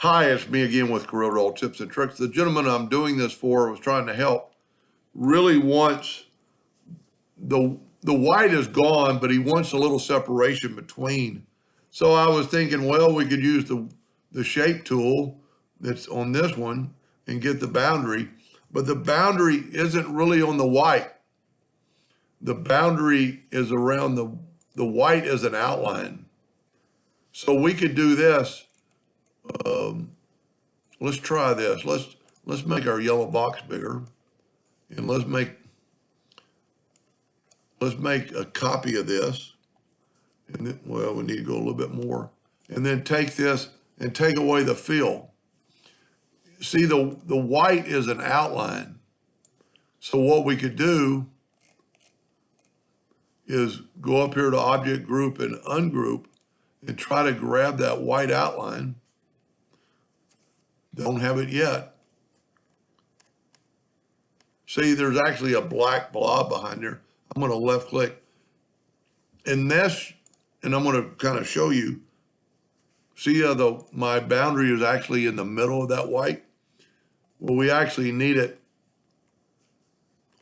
Hi, it's me again with Corel Tips and Tricks. The gentleman I'm doing this for was trying to help. Really wants the white is gone, but he wants a little separation between. So I was thinking, well, we could use the shape tool that's on this one and get the boundary, but the boundary isn't really on the white. The boundary is around the white as an outline. So we could do this. Let's try this. Let's make our yellow box bigger, and let's make a copy of this. And then, well, we need to go a little bit more, and then take this and take away the fill. See, the white is an outline. So what we could do is go up here to Object Group and Ungroup and try to grab that white outline. Don't have it yet. See, there's actually a black blob behind there. I'm going to left click. And this, and I'm going to kind of show you. See how my boundary is actually in the middle of that white? Well, we actually need it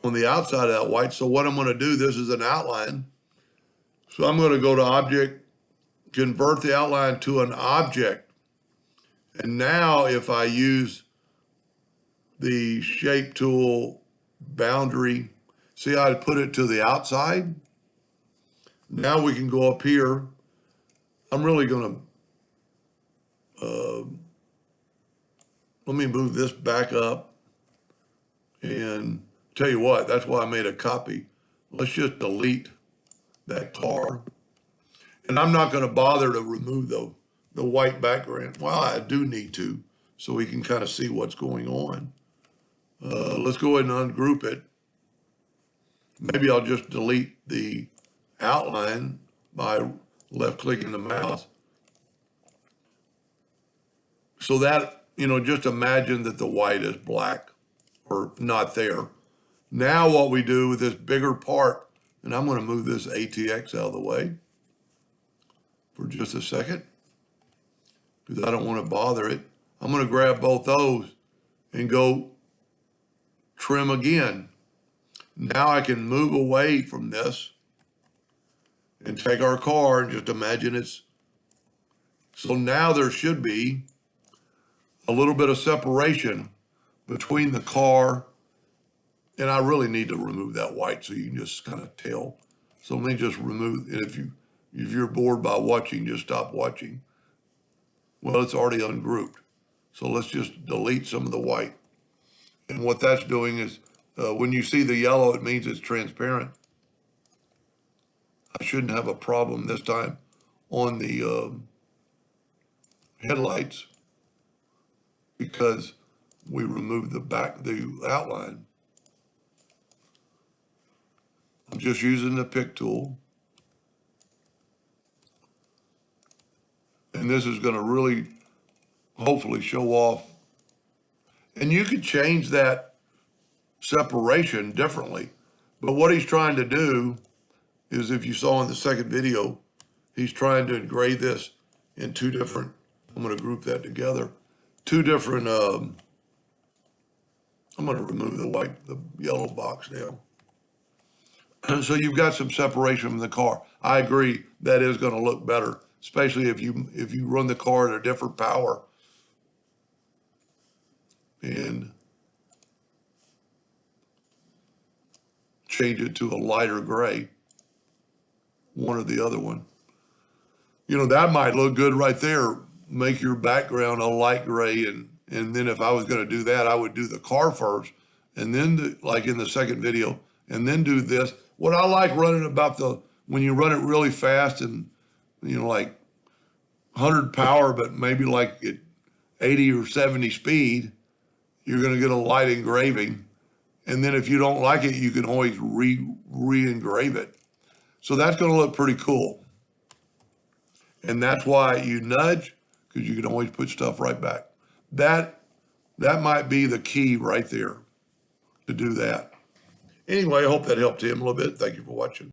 on the outside of that white. So what I'm going to do, this is an outline. So I'm going to go to Object, convert the outline to an object. And now if I use the shape tool boundary, see how I put it to the outside? Now we can go up here. I'm really going to, let me move this back up and tell you what, that's why I made a copy. Let's just delete that car. And I'm not going to bother to remove the white background. Well, I do need to, so we can kind of see what's going on. Let's go ahead and ungroup it. Maybe I'll just delete the outline by left-clicking the mouse. So that, just imagine that the white is black or not there. Now what we do with this bigger part, and I'm going to move this ATX out of the way for just a second, because I don't want to bother it. I'm going to grab both those and go trim again. Now I can move away from this and take our car and just imagine it's, so now there should be a little bit of separation between the car, and I really need to remove that white so you can just kind of tell. So let me just remove, and if you're bored by watching, just stop watching. Well, it's already ungrouped. So let's just delete some of the white. And what that's doing is, when you see the yellow, it means it's transparent. I shouldn't have a problem this time on the headlights because we removed the outline. I'm just using the pick tool. And this is going to really, hopefully, show off. And you could change that separation differently. But what he's trying to do is, if you saw in the second video, he's trying to engrave this in two different, I'm going to group that together, two different, I'm going to remove the yellow box now. So you've got some separation from the car. I agree, that is going to look better, especially if you run the car at a different power. And change it to a lighter gray, one or the other one. That might look good right there. Make your background a light gray, and then if I was going to do that, I would do the car first, and then like in the second video, and then do this. What I like running about when you run it really fast and, like 100 power, but maybe like at 80 or 70 speed, you're going to get a light engraving. And then if you don't like it, you can always re-engrave it. So that's going to look pretty cool. And that's why you nudge, because you can always put stuff right back. That might be the key right there to do that. Anyway, I hope that helped him a little bit. Thank you for watching.